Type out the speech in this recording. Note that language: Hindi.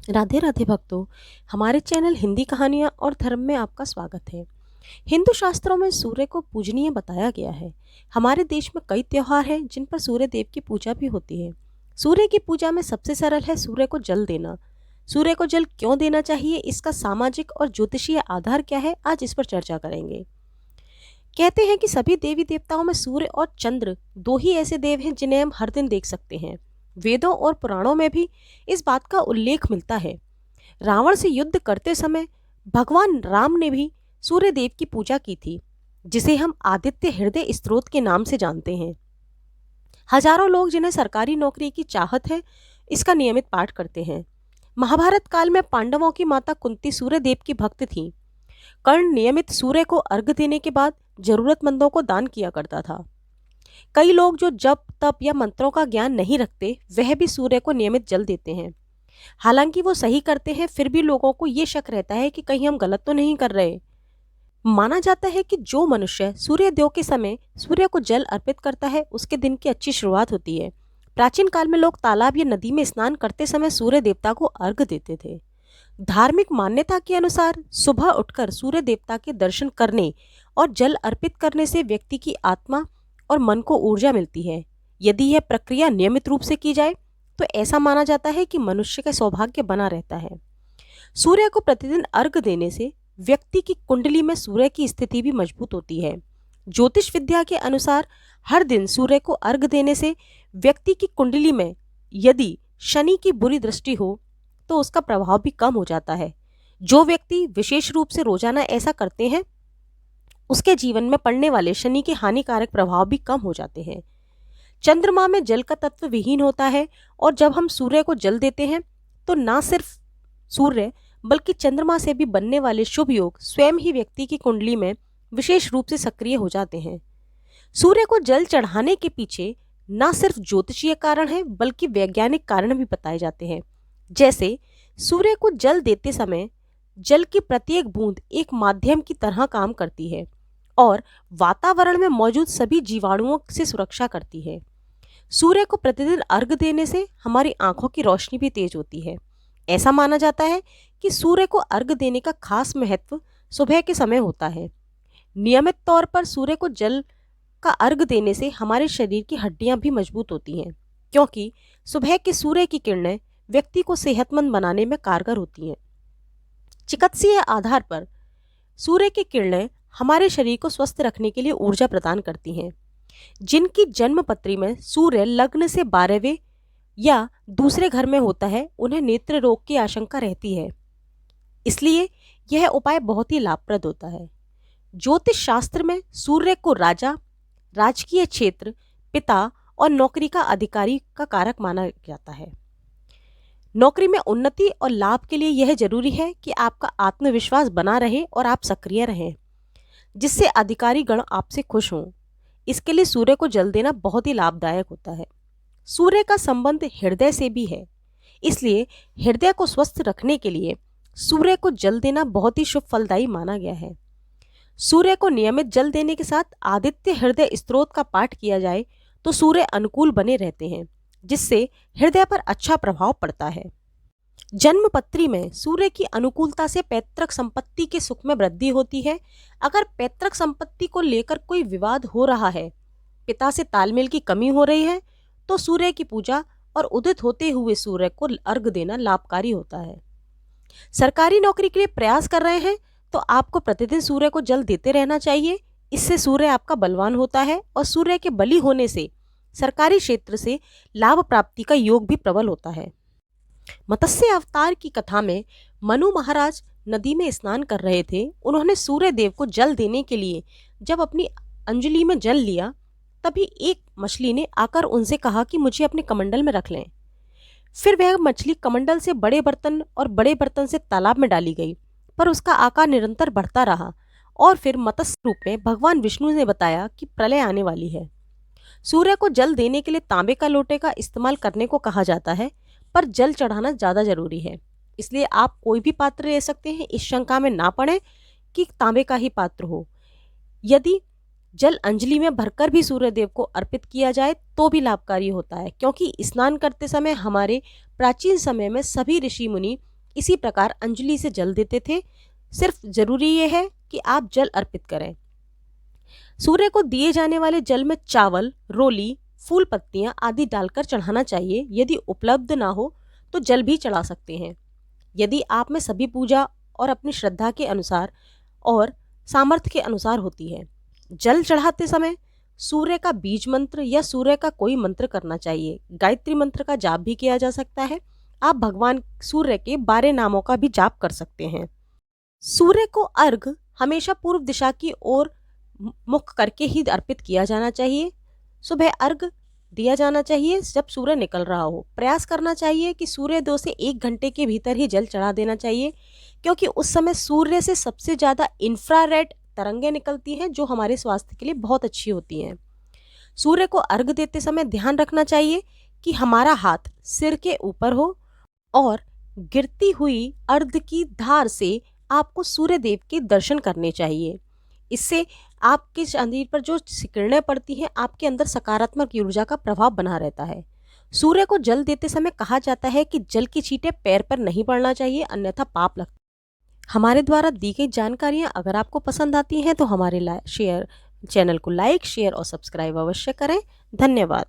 राधे राधे भक्तों। हमारे चैनल हिंदी कहानियाँ और धर्म में आपका स्वागत है। हिंदू शास्त्रों में सूर्य को पूजनीय बताया गया है। हमारे देश में कई त्योहार हैं जिन पर सूर्य देव की पूजा भी होती है। सूर्य की पूजा में सबसे सरल है सूर्य को जल देना। सूर्य को जल क्यों देना चाहिए, इसका सामाजिक और ज्योतिषीय आधार क्या है, आज इस पर चर्चा करेंगे। कहते हैं कि सभी देवी देवताओं में सूर्य और चंद्र दो ही ऐसे देव हैं जिन्हें हम हर दिन देख सकते हैं। वेदों और पुराणों में भी इस बात का उल्लेख मिलता है। रावण से युद्ध करते समय भगवान राम ने भी सूर्य देव की पूजा की थी, जिसे हम आदित्य हृदय स्त्रोत के नाम से जानते हैं। हजारों लोग जिन्हें सरकारी नौकरी की चाहत है, इसका नियमित पाठ करते हैं। महाभारत काल में पांडवों की माता कुंती सूर्य देव की भक्त थी। कर्ण नियमित सूर्य को अर्घ देने के बाद जरूरतमंदों को दान किया करता था। कई लोग जो जप तप या मंत्रों का ज्ञान नहीं रखते, वह भी सूर्य को नियमित जल देते हैं। हालांकि वो सही करते हैं, फिर भी लोगों को ये शक रहता है कि कहीं हम गलत तो नहीं कर रहे। माना जाता है कि जो मनुष्य सूर्योदय के समय सूर्य को जल अर्पित करता है, उसके दिन की अच्छी शुरुआत होती है। प्राचीन काल में लोग तालाब या नदी में स्नान करते समय सूर्य देवता को अर्घ देते थे। धार्मिक मान्यता के अनुसार सुबह उठकर सूर्य देवता के दर्शन करने और जल अर्पित करने से व्यक्ति की आत्मा और मन को ऊर्जा मिलती है। यदि यह प्रक्रिया नियमित रूप से की जाए तो ऐसा माना जाता है कि मनुष्य का सौभाग्य बना रहता है। सूर्य को प्रतिदिन अर्घ देने से व्यक्ति की कुंडली में सूर्य की स्थिति भी मजबूत होती है। ज्योतिष विद्या के अनुसार हर दिन सूर्य को अर्घ देने से व्यक्ति की कुंडली में यदि शनि की बुरी दृष्टि हो तो उसका प्रभाव भी कम हो जाता है। जो व्यक्ति विशेष रूप से रोजाना ऐसा करते हैं, उसके जीवन में पड़ने वाले शनि के हानिकारक प्रभाव भी कम हो जाते हैं। चंद्रमा में जल का तत्व विहीन होता है और जब हम सूर्य को जल देते हैं तो ना सिर्फ सूर्य बल्कि चंद्रमा से भी बनने वाले शुभ योग स्वयं ही व्यक्ति की कुंडली में विशेष रूप से सक्रिय हो जाते हैं। सूर्य को जल चढ़ाने के पीछे ना सिर्फ ज्योतिषीय कारण है बल्कि वैज्ञानिक कारण भी बताए जाते हैं। जैसे सूर्य को जल देते समय जल की प्रत्येक बूंद एक माध्यम की तरह काम करती है और वातावरण में मौजूद सभी जीवाणुओं से सुरक्षा करती है। सूर्य को प्रतिदिन अर्घ देने से हमारी आंखों की रोशनी भी तेज होती है। ऐसा माना जाता है कि सूर्य को अर्घ देने का खास महत्व सुबह के समय होता है। नियमित तौर पर सूर्य को जल का अर्घ देने से हमारे शरीर की हड्डियां भी मजबूत होती हैं, क्योंकि सुबह के सूर्य की किरणें व्यक्ति को सेहतमंद बनाने में कारगर होती हैं। चिकित्सीय आधार पर सूर्य की किरणें हमारे शरीर को स्वस्थ रखने के लिए ऊर्जा प्रदान करती हैं। जिनकी जन्म पत्री में सूर्य लग्न से 12वें या दूसरे घर में होता है, उन्हें नेत्र रोग की आशंका रहती है। इसलिए यह उपाय बहुत ही लाभप्रद होता है। ज्योतिष शास्त्र में सूर्य को राजा, राजकीय क्षेत्र, पिता और नौकरी का अधिकारी का कारक माना जाता है। नौकरी में उन्नति और लाभ के लिए यह जरूरी है कि आपका आत्मविश्वास बना रहे और आप सक्रिय रहें, जिससे अधिकारी गण आपसे खुश हों। इसके लिए सूर्य को जल देना बहुत ही लाभदायक होता है। सूर्य का संबंध हृदय से भी है, इसलिए हृदय को स्वस्थ रखने के लिए सूर्य को जल देना बहुत ही शुभ फलदायी माना गया है। सूर्य को नियमित जल देने के साथ आदित्य हृदय स्तोत्र का पाठ किया जाए तो सूर्य अनुकूल बने रहते हैं, जिससे हृदय पर अच्छा प्रभाव पड़ता है। जन्म पत्री में सूर्य की अनुकूलता से पैतृक संपत्ति के सुख में वृद्धि होती है। अगर पैतृक संपत्ति को लेकर कोई विवाद हो रहा है, पिता से तालमेल की कमी हो रही है, तो सूर्य की पूजा और उदित होते हुए सूर्य को अर्घ देना लाभकारी होता है। सरकारी नौकरी के लिए प्रयास कर रहे हैं तो आपको प्रतिदिन सूर्य को जल देते रहना चाहिए। इससे सूर्य आपका बलवान होता है और सूर्य के बली होने से सरकारी क्षेत्र से लाभ प्राप्ति का योग भी प्रबल होता है। मत्स्य अवतार की कथा में मनु महाराज नदी में स्नान कर रहे थे। उन्होंने सूर्य देव को जल देने के लिए जब अपनी अंजलि में जल लिया, तभी एक मछली ने आकर उनसे कहा कि मुझे अपने कमंडल में रख लें। फिर वह मछली कमंडल से बड़े बर्तन और बड़े बर्तन से तालाब में डाली गई, पर उसका आकार निरंतर बढ़ता रहा और फिर मत्स्य रूप में भगवान विष्णु ने बताया कि प्रलय आने वाली है। सूर्य को जल देने के लिए तांबे का लोटे का इस्तेमाल करने को कहा जाता है, पर जल चढ़ाना ज़्यादा जरूरी है। इसलिए आप कोई भी पात्र ले सकते हैं, इस शंका में ना पड़े कि तांबे का ही पात्र हो। यदि जल अंजलि में भरकर भी सूर्य देव को अर्पित किया जाए तो भी लाभकारी होता है, क्योंकि स्नान करते समय हमारे प्राचीन समय में सभी ऋषि मुनि इसी प्रकार अंजलि से जल देते थे। सिर्फ जरूरी यह है कि आप जल अर्पित करें। सूर्य को दिए जाने वाले जल में चावल, रोली, फूल पत्तियां आदि डालकर चढ़ाना चाहिए। यदि उपलब्ध ना हो तो जल भी चढ़ा सकते हैं। यदि आप में सभी पूजा और अपनी श्रद्धा के अनुसार और सामर्थ्य के अनुसार होती है। जल चढ़ाते समय सूर्य का बीज मंत्र या सूर्य का कोई मंत्र करना चाहिए। गायत्री मंत्र का जाप भी किया जा सकता है। आप भगवान सूर्य के 12 नामों का भी जाप कर सकते हैं। सूर्य को अर्घ हमेशा पूर्व दिशा की ओर मुख करके ही अर्पित किया जाना चाहिए। सुबह अर्घ दिया जाना चाहिए जब सूर्य निकल रहा हो। प्रयास करना चाहिए कि सूर्योदय से 1 घंटे के भीतर ही जल चढ़ा देना चाहिए, क्योंकि उस समय सूर्य से सबसे ज़्यादा इंफ्रारेड तरंगें निकलती हैं जो हमारे स्वास्थ्य के लिए बहुत अच्छी होती हैं। सूर्य को अर्घ देते समय ध्यान रखना चाहिए कि हमारा हाथ सिर के ऊपर हो और गिरती हुई अर्घ की धार से आपको सूर्य देव के दर्शन करने चाहिए। इससे आपके शरीर पर जो किरणें पड़ती हैं, आपके अंदर सकारात्मक ऊर्जा का प्रभाव बना रहता है। सूर्य को जल देते समय कहा जाता है कि जल की छींटें पैर पर नहीं पड़ना चाहिए, अन्यथा पाप लगता है। हमारे द्वारा दी गई जानकारियाँ अगर आपको पसंद आती हैं तो हमारे चैनल को लाइक, शेयर और सब्सक्राइब अवश्य करें। धन्यवाद।